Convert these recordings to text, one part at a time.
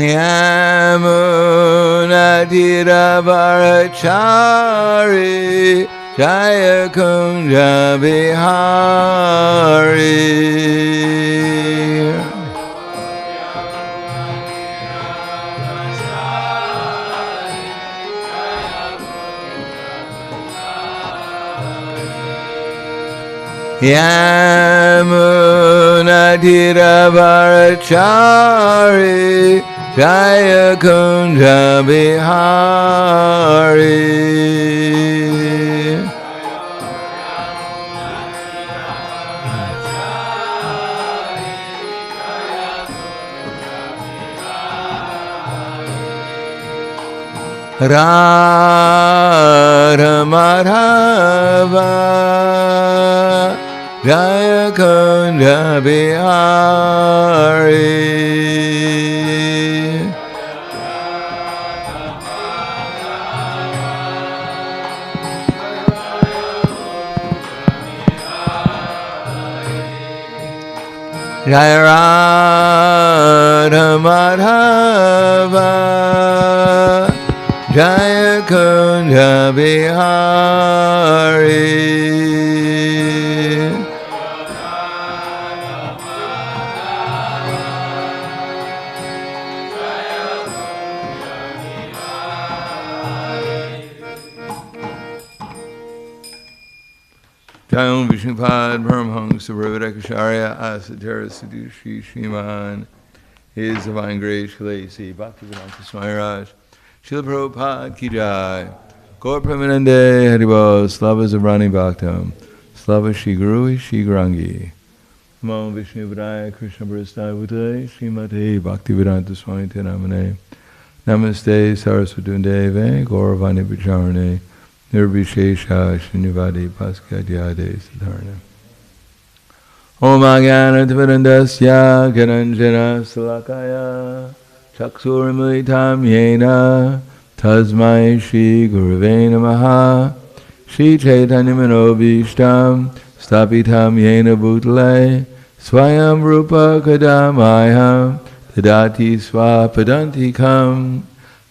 Yamunatiravarachari Jaya Kunja Bihari. Yamunatiravarachari Jaya Kunja Bihari. Radha Madhava Jaya Kunja Bihari. Jaya Radha Madhava Jaya Kunja Bihari. Jayam Vishnupad Paramhangsa Brahmadekacharya Asatara Sadushi Shriman His Divine Grace Shalasi Bhaktivedanta Swami Maharaj Srila Prabhupada Ki Jai Gaur Premanande Haribol Slava Zabrani Bhaktam Slava Shri Guru Shri Grangi Namo Vishnu Vadaya Krishna Prasthaya Bhutale Srimate Bhaktivedanta Swami Tenamane Namaste Saraswati Deve Gauravani Bacharane Nirbhishesha Srinivadi Paskadyade Siddharna Om Agyana Tvarandasya Gananjana Salakaya Chaksurimilitam Yena Tasmai Shri Gurave Namaha Shri Chaitanya Manobhishtam Stapitam Yena Bhutale Swayam Rupa Kadamayam Tadati Swapadantikam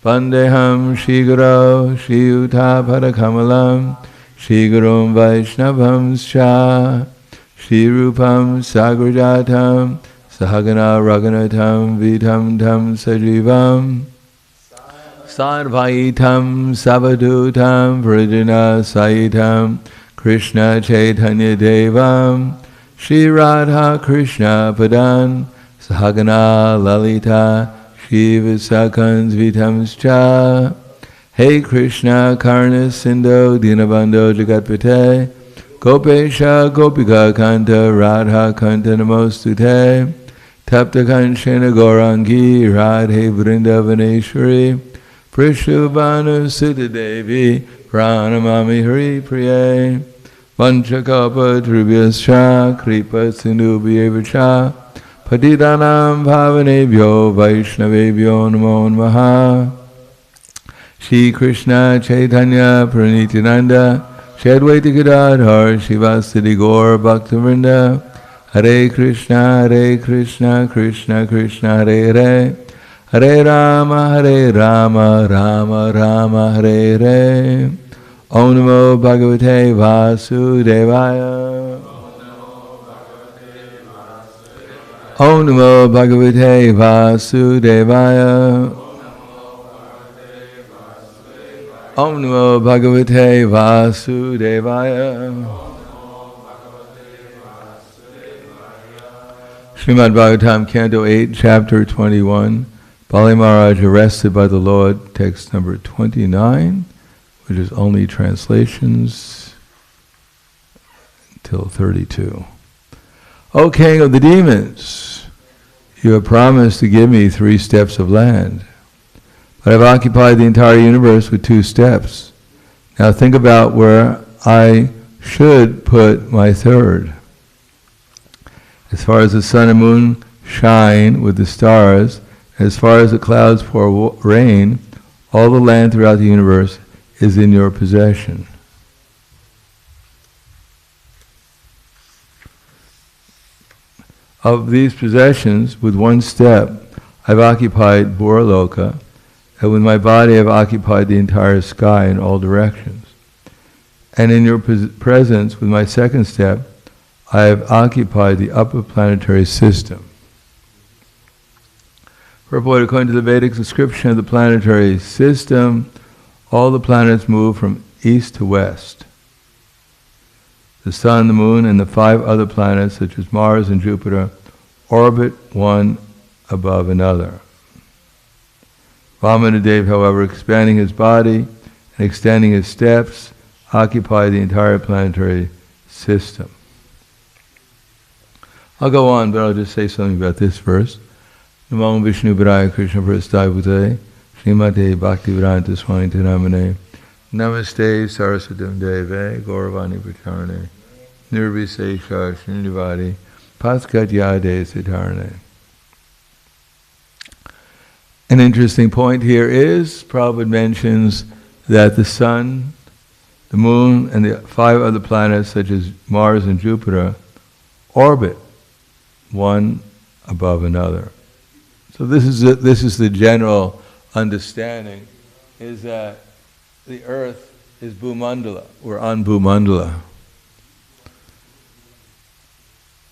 Vandeham Shri Guru Shri Uta Padakamalam Shri Gurum Vaishnavam Scha Shri Rupam Sagrajatam Sahagana Raghunatam Vitam Tam Sajivam Sadvaitam Savadutam Vrijana Saitam Krishna Chaitanya Devam Shri Radha Krishna Padan Sahagana Lalita Shiva Sakans Vitamscha Hey Krishna Karna Sindho Dinabandho Jagatpate Gopesha Gopika Kanta Radha Kanta Namostute Tapta Kanchana Gaurangi Radhe Vrindavaneshwari Prishubhanu Sita Devi Pranamami Hari Priye Vanchakapa Tribhyascha Kripa Sindhubhyevacha Patidanam Bhavanebhyo Vaishnavebhyo Namo Namaha Shri Krishna Chaitanya Pranityananda Shri Advaita Gadadhar Shivasadi Gaur Bhaktivinoda Hare Krishna Krishna Krishna Hare Hare Hare Rama Rama Rama Hare Hare Om Namo Bhagavate Vasudevaya Om Namo Bhagavate Vasudevaya Om Namo Bhagavate Vasudevaya Srimad Bhagavatam, Canto 8, Chapter 21. Bali Maharaj arrested by the Lord, text number 29, which is only translations until 32. O King of the demons, you have promised to give me 3 steps of land, but I've occupied the entire universe with 2 steps. Now think about where I should put my 3rd. As far as the sun and moon shine with the stars, as far as the clouds pour rain, all the land throughout the universe is in your possession. Of these possessions, with 1 step, I've occupied Boraloka, and with my body I've occupied the entire sky in all directions. And in your presence, with my second step, I have occupied the upper planetary system. Purport: according to the Vedic description of the planetary system, all the planets move from east to west. The sun, the moon, and the 5 other planets, such as Mars and Jupiter, orbit one above another. Vamanadev, however, expanding his body and extending his steps, occupy the entire planetary system. I'll go on, but I'll just say something about this first. Namo Vishnu Padaya Krishna Prasthaya Bhutale Srimate Bhaktivedanta Swami Namane Namaste Saraswatam Deve Gauravani Pracharane Nirvisesha Srinivadi Paskatyade Siddharane. An interesting point here is, Prabhupada mentions that the sun, the moon, and the 5 other planets, such as Mars and Jupiter, orbit one above another. So this is the general understanding, is that the earth is Bhumandala. We're on Bhumandala.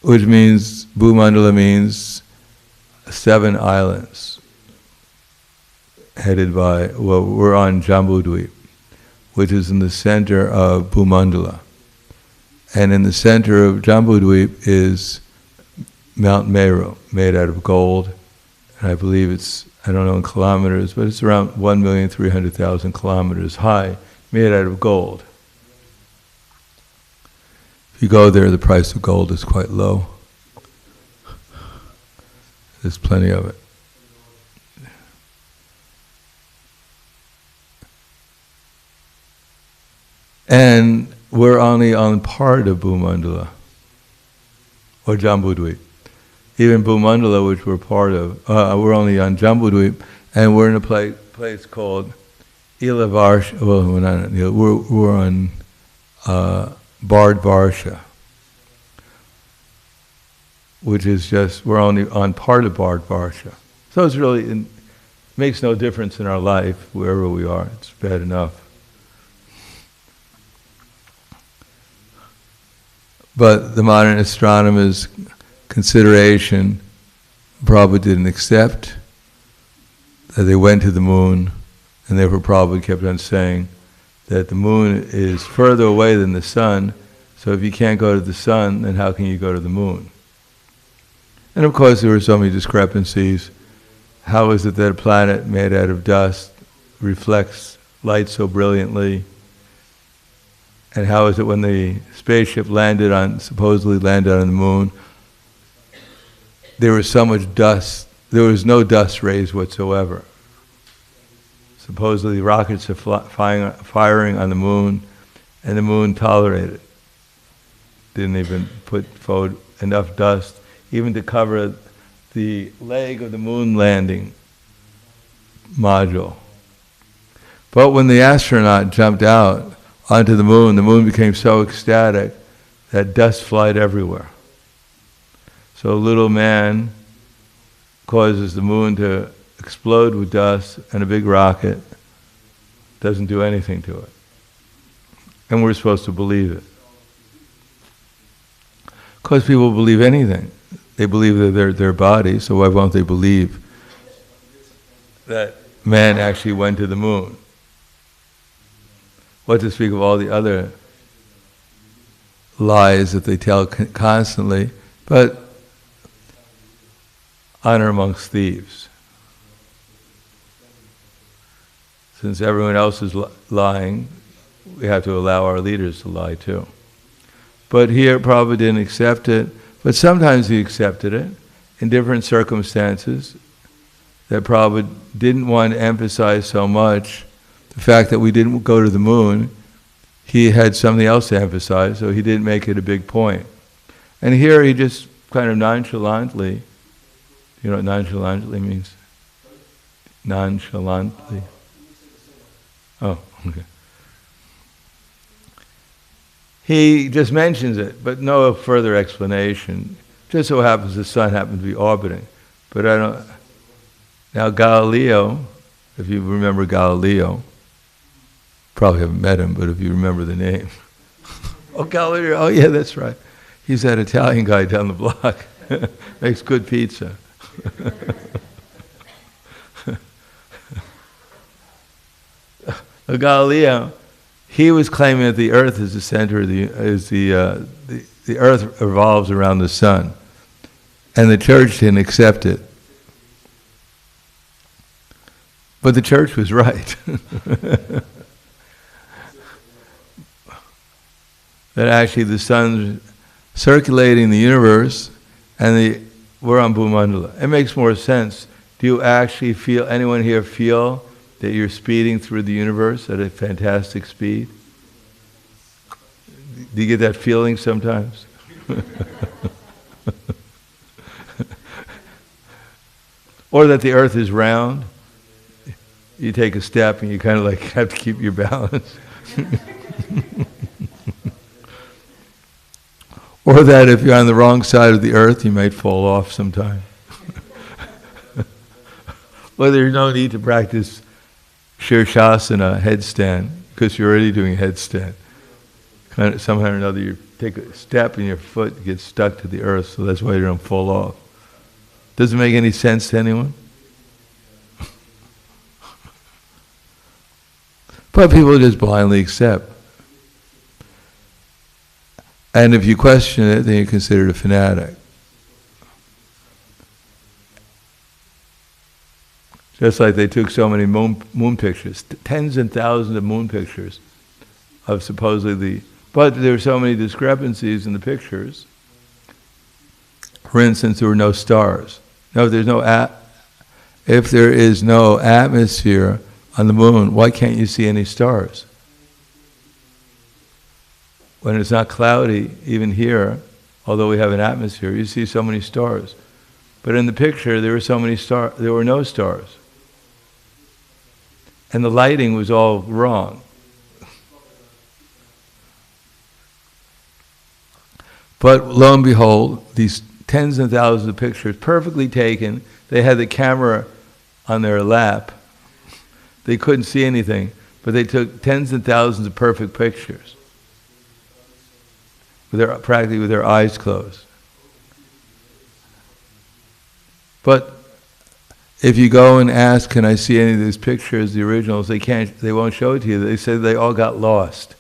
Which means, Bhumandala means 7 islands. Headed by, well, we're on Jambudvip, which is in the center of Bhumandala. And in the center of Jambudvip is Mount Meru, made out of gold. And I believe it's, I don't know in kilometers, but it's around 1,300,000 kilometers high, made out of gold. If you go there, the price of gold is quite low. There's plenty of it. And we're only on part of Bhumandala, or Jambudvip. Even Bhumandala, which we're part of, we're only on Jambudvip, and we're in a place called Ilavarsha. Well, we're not. We're on Bhardvarsha, which is just, we're only on part of Bhardvarsha. So it's really, it makes no difference in our life wherever we are. It's bad enough. But the modern astronomers' consideration, Prabhupada didn't accept that they went to the moon, and therefore Prabhupada kept on saying that the moon is further away than the sun, so if you can't go to the sun, then how can you go to the moon? And of course there were so many discrepancies. How is it that a planet made out of dust reflects light so brilliantly? And how is it when the spaceship supposedly landed on the moon, there was so much dust, there was no dust rays whatsoever. Supposedly rockets are firing on the moon, and the moon tolerated. Didn't even put forward enough dust, even to cover the leg of the moon landing module. But when the astronaut jumped out onto the moon became so ecstatic that dust flied everywhere. So a little man causes the moon to explode with dust, and a big rocket doesn't do anything to it. And we're supposed to believe it. Of course, people believe anything. They believe that their body, so why won't they believe that man actually went to the moon? What to speak of all the other lies that they tell constantly, but honor amongst thieves. Since everyone else is lying, we have to allow our leaders to lie too. But here Prabhupada didn't accept it, but sometimes he accepted it in different circumstances that Prabhupada didn't want to emphasize so much the fact that we didn't go to the moon. He had something else to emphasize, so he didn't make it a big point. And here he just kind of nonchalantly, you know what nonchalantly means? Nonchalantly. Oh, okay. He just mentions it, but no further explanation. Just so happens the sun happened to be orbiting. But Now Galileo, if you remember Galileo, probably haven't met him, but if you remember the name. Oh, Galileo, oh yeah, that's right. He's that Italian guy down the block. Makes good pizza. Galileo, he was claiming that the earth is the center of the earth revolves around the sun. And the church didn't accept it. But the church was right. That actually the sun's circulating the universe and we're on Bhumandala. It makes more sense. Do you actually feel, anyone here feel that you're speeding through the universe at a fantastic speed? Do you get that feeling sometimes? Or that the earth is round? You take a step and you kind of like have to keep your balance. Or that if you're on the wrong side of the earth, you might fall off sometime. Well, there's no need to practice Shirshasana, headstand, because you're already doing headstand. Kind of, somehow or another, you take a step and your foot gets stuck to the earth, so that's why you don't fall off. Does it make any sense to anyone? But people just blindly accept. And if you question it, then you're considered a fanatic. Just like they took so many moon pictures, tens and thousands of moon pictures of supposedly but there were so many discrepancies in the pictures. For instance, there were no stars. No, if there is no atmosphere on the moon, why can't you see any stars? When it's not cloudy, even here, although we have an atmosphere, you see so many stars. But in the picture, there were no stars. And the lighting was all wrong. But lo and behold, these tens and thousands of pictures, perfectly taken, they had the camera on their lap. They couldn't see anything, but they took tens and thousands of perfect pictures, practically with their eyes closed. But if you go and ask, can I see any of these pictures, the originals, they won't show it to you. They say they all got lost.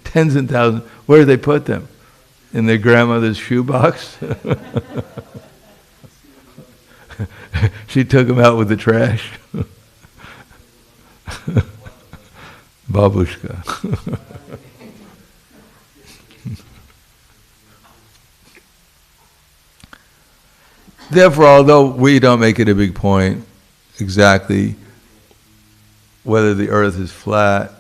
Tens and thousands. Where did they put them? In their grandmother's shoebox? She took them out with the trash. Babushka. Therefore, although we don't make it a big point exactly whether the earth is flat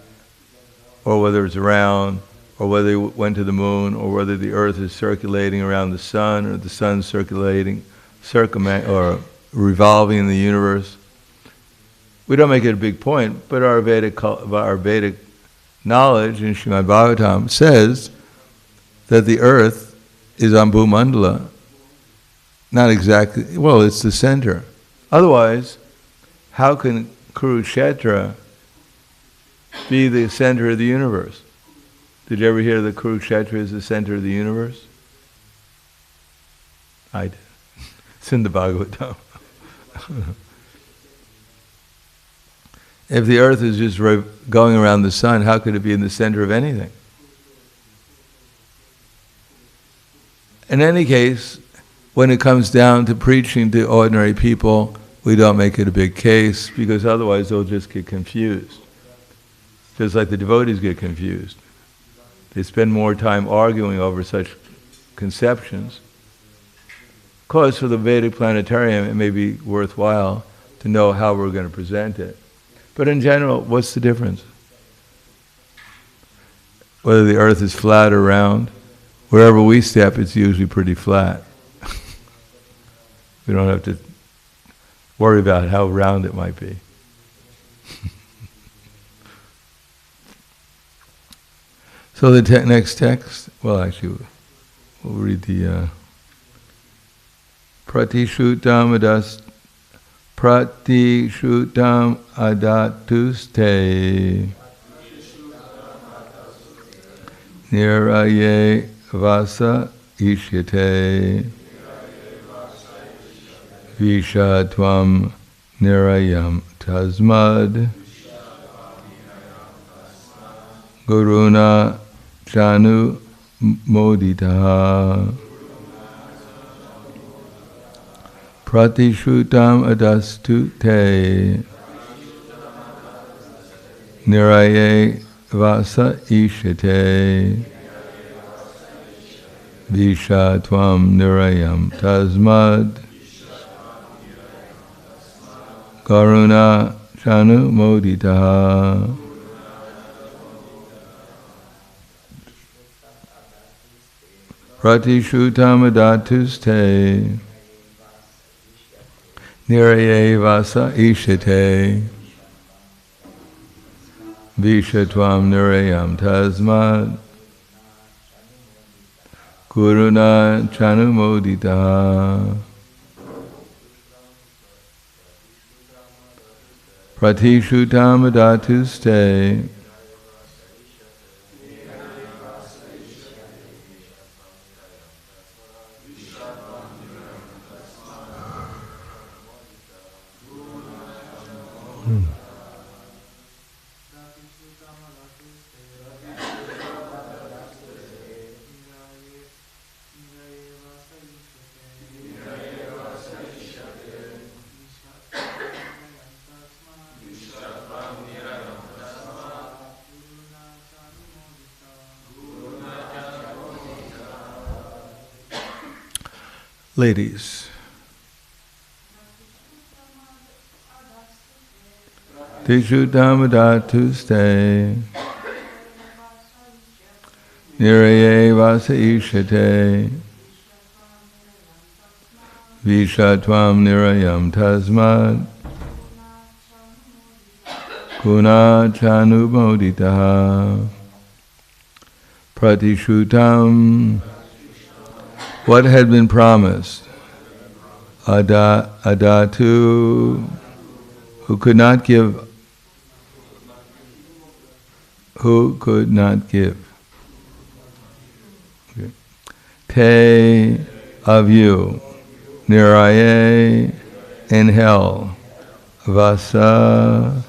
or whether it's round or whether it went to the moon or whether the earth is circulating around the sun or the sun circulating, or revolving in the universe, we don't make it a big point, but our Vedic knowledge in Srimad Bhagavatam says that the earth is on Bhumandala. Not exactly, well, it's the center. Otherwise, how can Kurukshetra be the center of the universe? Did you ever hear that Kurukshetra is the center of the universe? I did. It's in the Bhagavatam. If the earth is just going around the sun, how could it be in the center of anything? In any case, when it comes down to preaching to ordinary people, we don't make it a big case because otherwise they'll just get confused. Just like the devotees get confused. They spend more time arguing over such conceptions. Of course, for the Vedic planetarium, it may be worthwhile to know how we're going to present it. But in general, what's the difference? Whether the earth is flat or round, wherever we step, it's usually pretty flat. We don't have to worry about how round it might be. So the next text, well actually, we'll read the Pratishutam adatuste niraye vasa ishyate vishatvam nirayam tasmad guruna chanu modita pratishutam adastute niraye vasa ishate vishatvam nirayam tasmad karuna chanu modita pratishutam adatuste niraye vasa ishate vishatvam nirayam tasmad kuruna chanu modita pratishutam adatuste Ladies, Tishutam adatuste niraye vasa ishate vishatvam nirayam tasmad guna chanu modita pratishutam. What had been promised? Adatu, who could not give. Who could not give? Okay. Te, of you. Niraye, in hell. Vasa,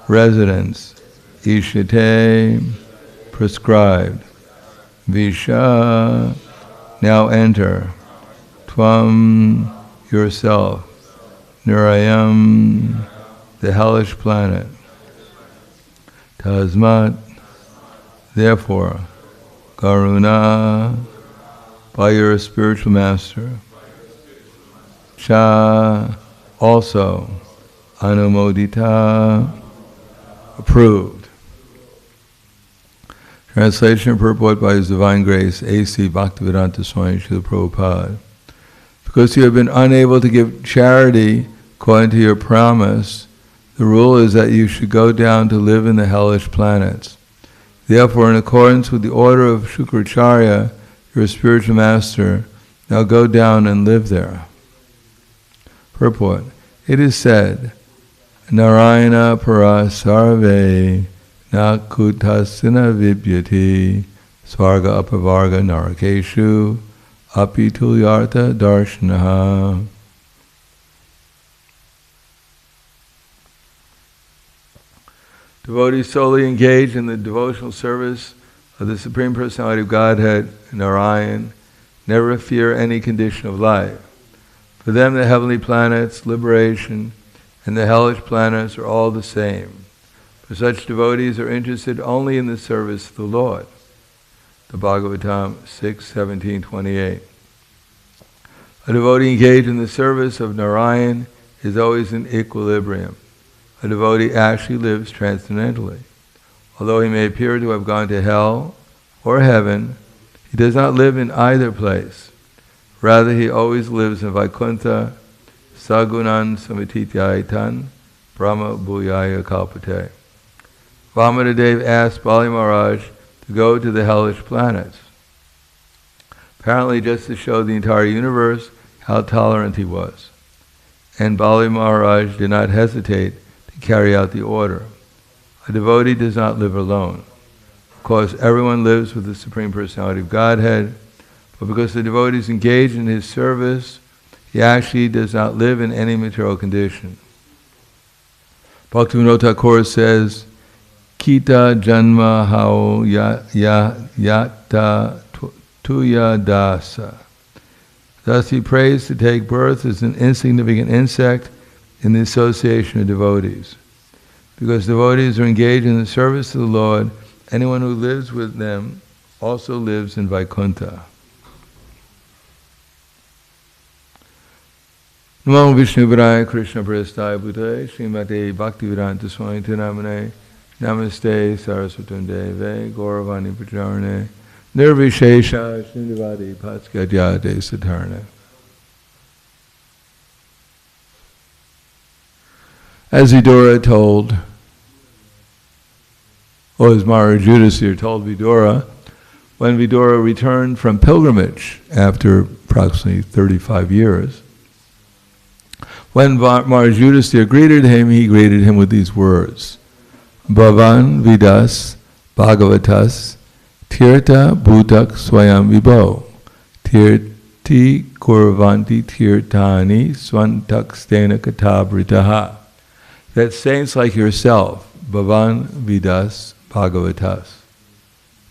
residence. Ishate, prescribed. Visha, now enter. Tvam, yourself. Nirayam, the hellish planet. Tasmat, therefore. Karuna, by your spiritual master. Cha, also. Anumodita, approved. Translation and purport by His Divine Grace, A.C. Bhaktivedanta Swami Srila Prabhupada. Because you have been unable to give charity according to your promise, the rule is that you should go down to live in the hellish planets. Therefore, in accordance with the order of Shukracharya, your spiritual master, now go down and live there. Purport. It is said, Narayana para sarve na kutasina vibyati svarga apavarga narakeshu api tulyartha darshanaha. Devotees solely engaged in the devotional service of the Supreme Personality of Godhead, Narayan, never fear any condition of life. For them the heavenly planets, liberation, and the hellish planets are all the same. For such devotees are interested only in the service of the Lord. The Bhagavatam 6:17-28. A devotee engaged in the service of Narayan is always in equilibrium. A devotee actually lives transcendentally. Although he may appear to have gone to hell or heaven, he does not live in either place. Rather, he always lives in Vaikuntha, Sagunan Samitityaitan, Brahma Bhuyaya Kalpate. Vamanadev asked Bali Maharaj to go to the hellish planets. Apparently just to show the entire universe how tolerant he was. And Bali Maharaj did not hesitate to carry out the order. A devotee does not live alone. Of course, everyone lives with the Supreme Personality of Godhead, but because the devotee is engaged in his service, he actually does not live in any material condition. Bhaktivinoda Thakur says, Kita janma hao yata tuya dasa. Thus he prays to take birth as an insignificant insect in the association of devotees. Because devotees are engaged in the service of the Lord, anyone who lives with them also lives in Vaikuntha. Namo Vishnu Padaya Krishna Prasthaya Bhutale Srimate Bhaktivedanta Swami Namane Namaste Saraswatam Deve Gauravani Pacharane Nirvishesha Shrindavadi Patskadyade Satarne. As Vidura told, or as Maharaj Yudhisthira told Vidura, when Vidura returned from pilgrimage after approximately 35 years, when Maharaj Yudhisthira greeted him, he greeted him with these words, Bhavan Vidas Bhagavatas Tirtha Bhutak Swayam Vibho Tirti Kurvanti Tirtani Swantak Stena Katabritaha. That saints like yourself, Bhavan Vidas Bhagavatas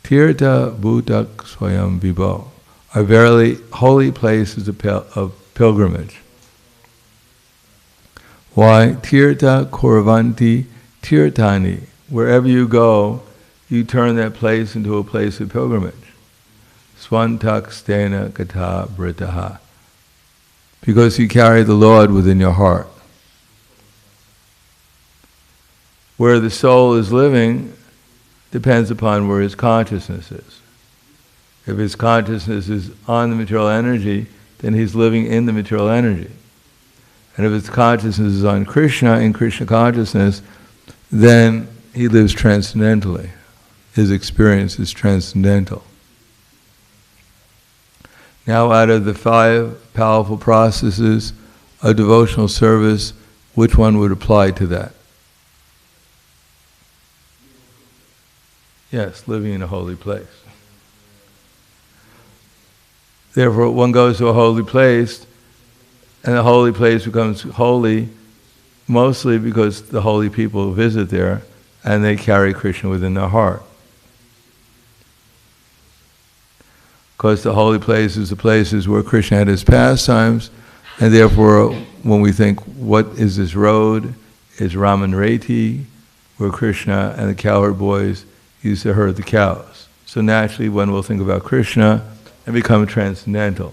Tirtha Bhutak Swayam Vibho, are verily holy places of pilgrimage. Why? Tirtha Kurvanti Tirtani. Wherever you go, you turn that place into a place of pilgrimage. Swantak stena kata britaha. Because you carry the Lord within your heart. Where the soul is living depends upon where his consciousness is. If his consciousness is on the material energy, then he's living in the material energy. And if his consciousness is on Krishna, in Krishna consciousness, then he lives transcendentally. His experience is transcendental. Now, out of the 5 powerful processes of devotional service, which one would apply to that? Yes, living in a holy place. Therefore, one goes to a holy place, and the holy place becomes holy mostly because the holy people visit there and they carry Krishna within their heart. Because the holy places, the places where Krishna had his pastimes, and therefore when we think, what is this road? It's Ramanreti, where Krishna and the cowherd boys used to herd the cows. So naturally one will think about Krishna and become transcendental.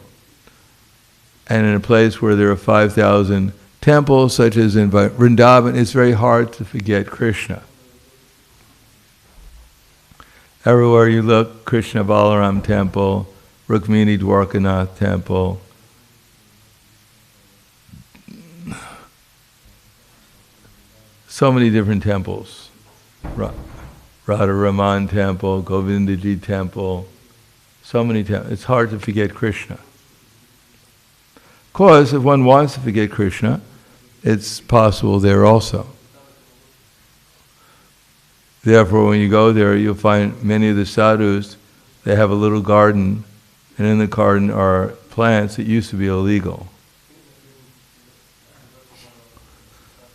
And in a place where there are 5,000 temples, such as in Vrindavan, it's very hard to forget Krishna. Everywhere you look, Krishna Balaram temple, Rukmini Dwarkanath temple, so many different temples. Radha Raman temple, Govindaji temple, so many temples. It's hard to forget Krishna. Of course, if one wants to forget Krishna, it's possible there also. Therefore, when you go there, you'll find many of the sadhus, they have a little garden, and in the garden are plants that used to be illegal.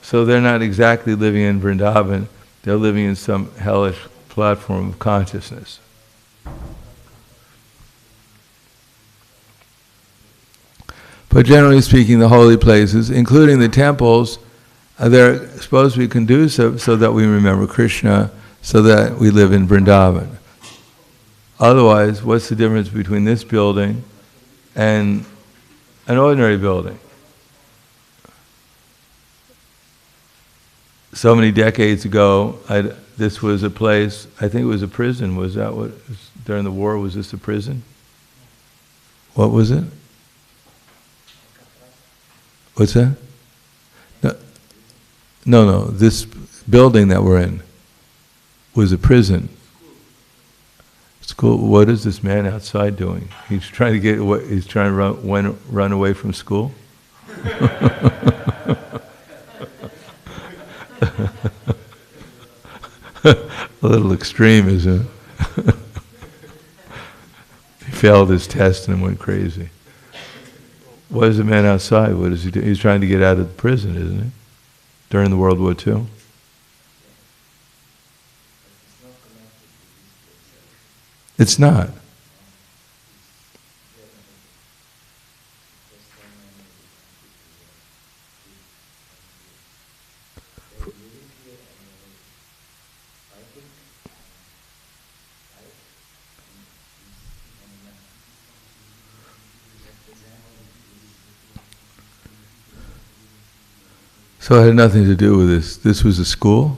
So they're not exactly living in Vrindavan, they're living in some hellish platform of consciousness. But generally speaking, the holy places, including the temples, they're supposed to be conducive so that we remember Krishna, so that we live in Vrindavan. Otherwise, what's the difference between this building and an ordinary building? So many decades ago, this was a place, I think it was a prison. Was that what, during the war, was this a prison? What was it? What's that? No, this building that we're in was a prison. School. What is this man outside doing? He's trying to get away. He's trying to run away from school. A little extreme, isn't it? He failed his test and went crazy. What is the man outside? What is he doing? He's trying to get out of the prison, isn't he? During the World War II. It's not. So it had nothing to do with this. This was a school?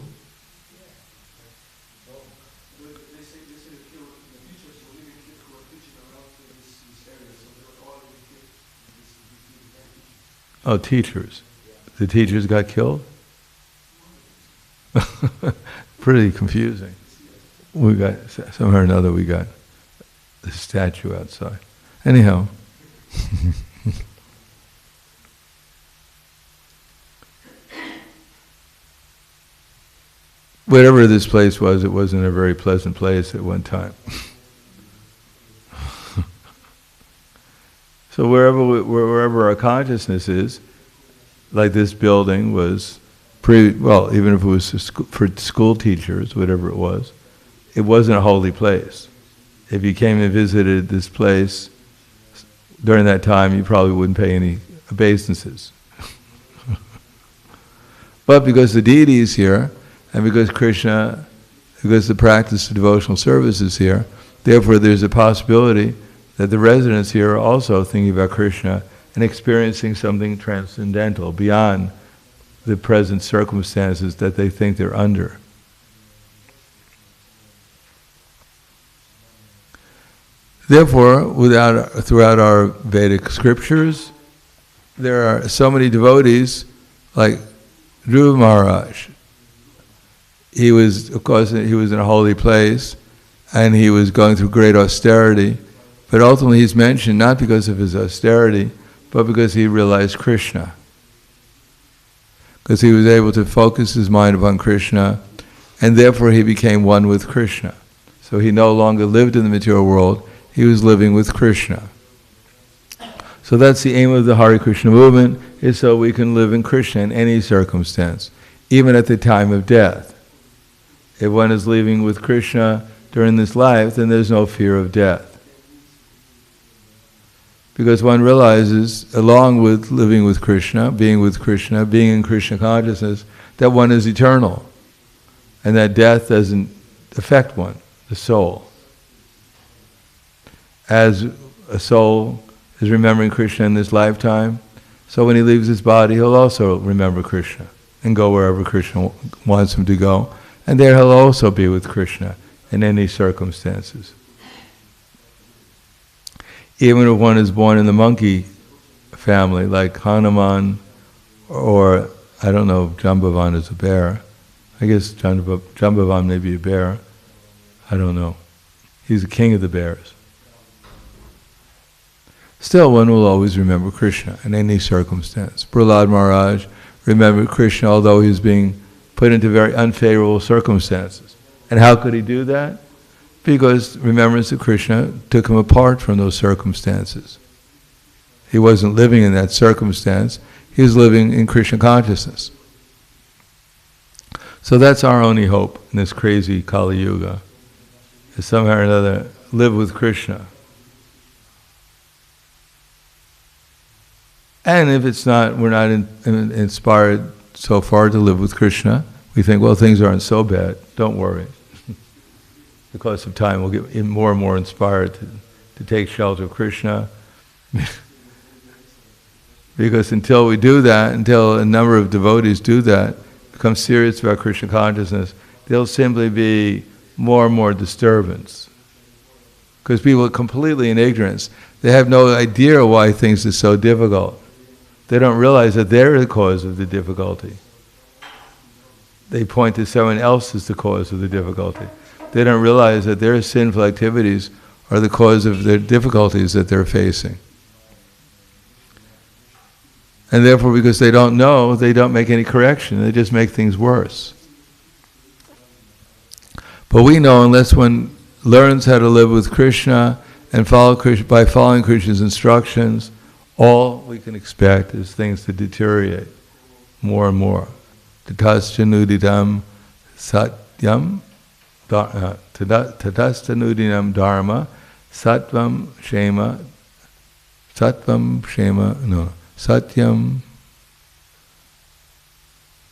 Oh, teachers. The teachers got killed? Pretty confusing. We got, somehow or another, we got the statue outside. Anyhow. Whatever this place was, it wasn't a very pleasant place at one time. So wherever our consciousness is, like this building was, even if it was for school teachers, whatever it wasn't a holy place. If you came and visited this place during that time, you probably wouldn't pay any obeisances. But because the deity is here, and because the practice of devotional service is here, therefore there's a possibility that the residents here are also thinking about Krishna and experiencing something transcendental beyond the present circumstances that they think they're under. Therefore, throughout our Vedic scriptures, there are so many devotees like Dhruva Maharaj. He was in a holy place, and he was going through great austerity, but ultimately he's mentioned not because of his austerity, but because he realized Krishna. Because he was able to focus his mind upon Krishna, and therefore he became one with Krishna. So he no longer lived in the material world, he was living with Krishna. So that's the aim of the Hare Krishna movement, is so we can live in Krishna in any circumstance, even at the time of death. If one is living with Krishna during this life, then there's no fear of death. Because one realizes, along with living with Krishna, being in Krishna consciousness, that one is eternal. And that death doesn't affect one, the soul. As a soul is remembering Krishna in this lifetime, so when he leaves his body, he'll also remember Krishna and go wherever Krishna wants him to go. And there he'll also be with Krishna in any circumstances. Even if one is born in the monkey family, like Hanuman, or, I don't know, Jambavan is a bear. I guess Jambavan may be a bear. I don't know. He's the king of the bears. Still, one will always remember Krishna in any circumstance. Prahlad Maharaj remembered Krishna, although he was being put into very unfavorable circumstances. And how could he do that? Because remembrance of Krishna took him apart from those circumstances. He wasn't living in that circumstance, he was living in Krishna consciousness. So that's our only hope in this crazy Kali Yuga, is somehow or another live with Krishna. And if it's not, we're not inspired so far to live with Krishna, we think, well, things aren't so bad, don't worry. Because of time, we'll get more and more inspired to take shelter of Krishna. Because until we do that, until a number of devotees do that, become serious about Krishna consciousness, there'll simply be more and more disturbance. Because people are completely in ignorance. They have no idea why things are so difficult. They don't realize that they're the cause of the difficulty. They point to someone else as the cause of the difficulty. they don't realize that their sinful activities are the cause of their difficulties that they're facing. And therefore, because they don't know, they don't make any correction. They just make things worse. But we know unless one learns how to live with Krishna and follow Krishna, by following Krishna's instructions, all we can expect is things to deteriorate more and more. Tatascha satyam, tatascha dharma, satyam shema, satyam,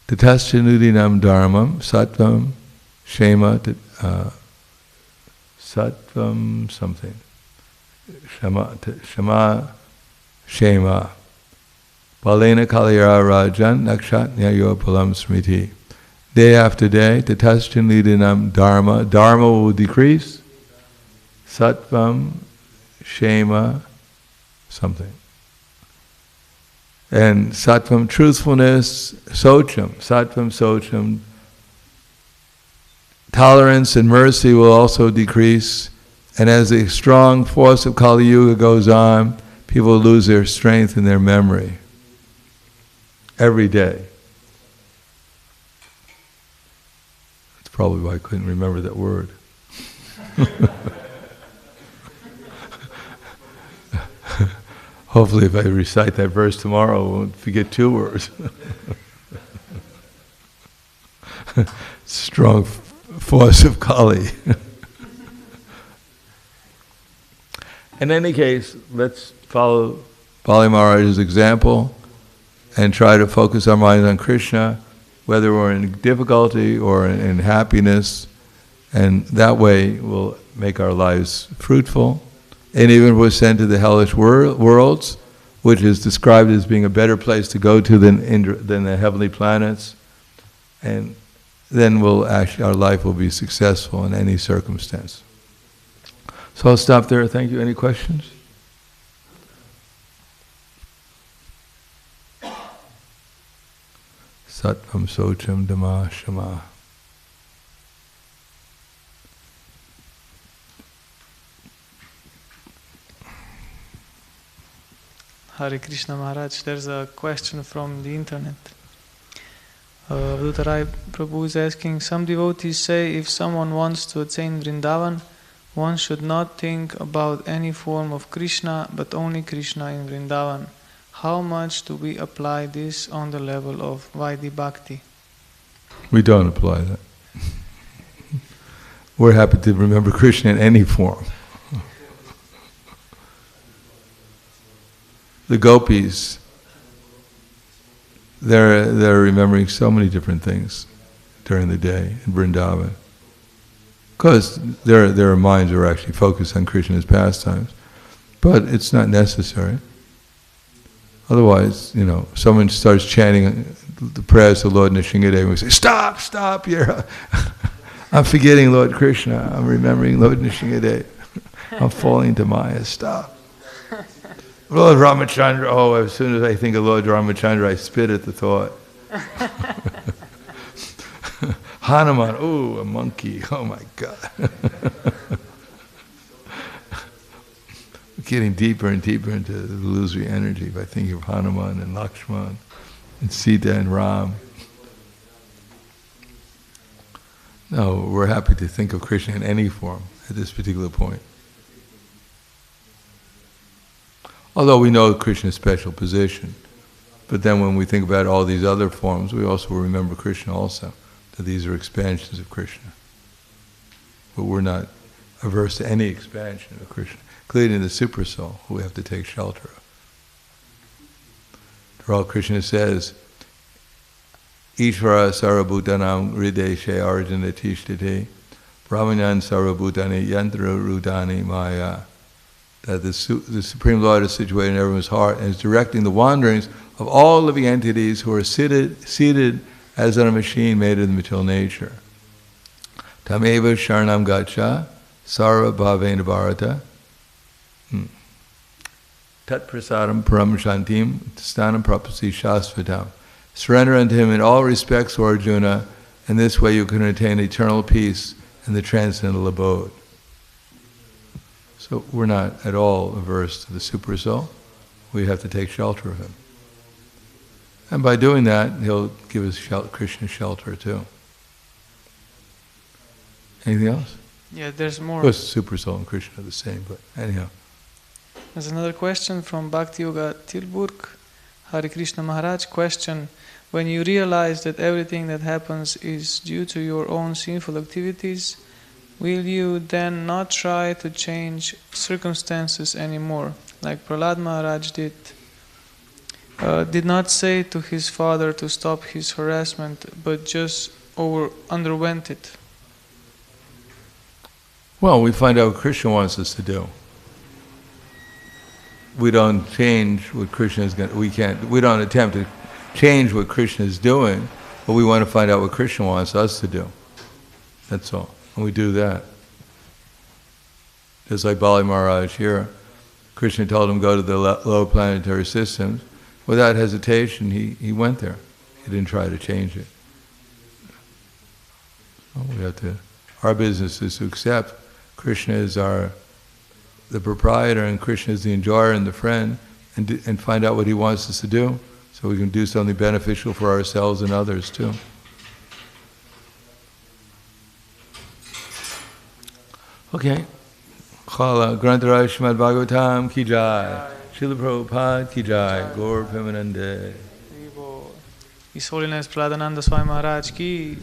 tatascha dharmam, satyam, shema, sattvam something, shema, balena kalira rajan nakshatnyayo palam smriti. Day after day, tatascha dharma will decrease, sattvam, shema, something. And sattvam, truthfulness, socham, tolerance and mercy will also decrease. And as the strong force of Kali Yuga goes on, people lose their strength and their memory. Every day. That's probably why I couldn't remember that word. Hopefully if I recite that verse tomorrow, I won't forget 2 words. Strong force of Kali. In any case, let's follow Bali Maharaj's example and try to focus our minds on Krishna, whether we're in difficulty or in happiness, and that way we'll make our lives fruitful. And even if we're sent to the hellish worlds, which is described as being a better place to go to than the heavenly planets, and then our life will be successful in any circumstance. So I'll stop there. Thank you. Any questions? Sattvam socham dhamma shama. Hare Krishna Maharaj, there's a question from the internet. Avduta Prabhu is asking, some devotees say if someone wants to attain Vrindavan, one should not think about any form of Krishna, but only Krishna in Vrindavan. How much do we apply this on the level of Vaidhi Bhakti? We don't apply that. We're happy to remember Krishna in any form. The gopis, they're remembering so many different things during the day in Vrindavan. Because their minds are actually focused on Krishna's pastimes. But it's not necessary. Otherwise, someone starts chanting the prayers of Lord Nrsimhadev and we say, stop, I'm forgetting Lord Krishna, I'm remembering Lord Nrsimhadev, I'm falling into Maya, stop. Lord Ramachandra, as soon as I think of Lord Ramachandra, I spit at the thought. Hanuman, a monkey, oh my God. Getting deeper and deeper into the illusory energy by thinking of Hanuman and Lakshman and Sita and Ram. No, we're happy to think of Krishna in any form at this particular point. Although we know Krishna's special position, but then when we think about all these other forms, we also remember Krishna also, that these are expansions of Krishna. But we're not averse to any expansion of Krishna, including the super soul, who we have to take shelter of. After all, Krishna says, Ishvara sarabhutanam hrideshe arjuna tishtite, brahmanan sarabhutani yantra rudani maya. That the Supreme Lord is situated in everyone's heart and is directing the wanderings of all living entities who are seated as on a machine made of the material nature. Tameva sharanam gacha, sarva bhavena bharata, tat prasadam param shantim, stanam prapasi shasvatam. Surrender unto him in all respects, O Arjuna, and this way you can attain eternal peace and the transcendental abode. So we're not at all averse to the super soul. We have to take shelter of him. And by doing that, he'll give us Krishna shelter too. Anything else? Yeah, there's more. Of course, super soul and Krishna are the same, but anyhow. There's another question from bhakti-yoga Tilburg. Hare Krishna Maharaj, question: when you realize that everything that happens is due to your own sinful activities, will you then not try to change circumstances anymore, like Prahlad Maharaj did not say to his father to stop his harassment, but just underwent it? Well, we find out what Krishna wants us to do. We don't change what Krishna is going. We don't attempt to change what Krishna is doing, but we want to find out what Krishna wants us to do. That's all, and we do that. Just like Bali Maharaj here, Krishna told him go to the low planetary systems. Without hesitation, he went there. He didn't try to change it. Well, we have to. Our business is to accept Krishna is the proprietor, and Krishna is the enjoyer and the friend, and find out what he wants us to do, so we can do something beneficial for ourselves and others too. Okay. Khala Grantaraj Srimad Bhagavatam ki jai. Srila Prabhupada ki jai. Gaur Premanande. His Holiness Prahlad Swami Maharaj ki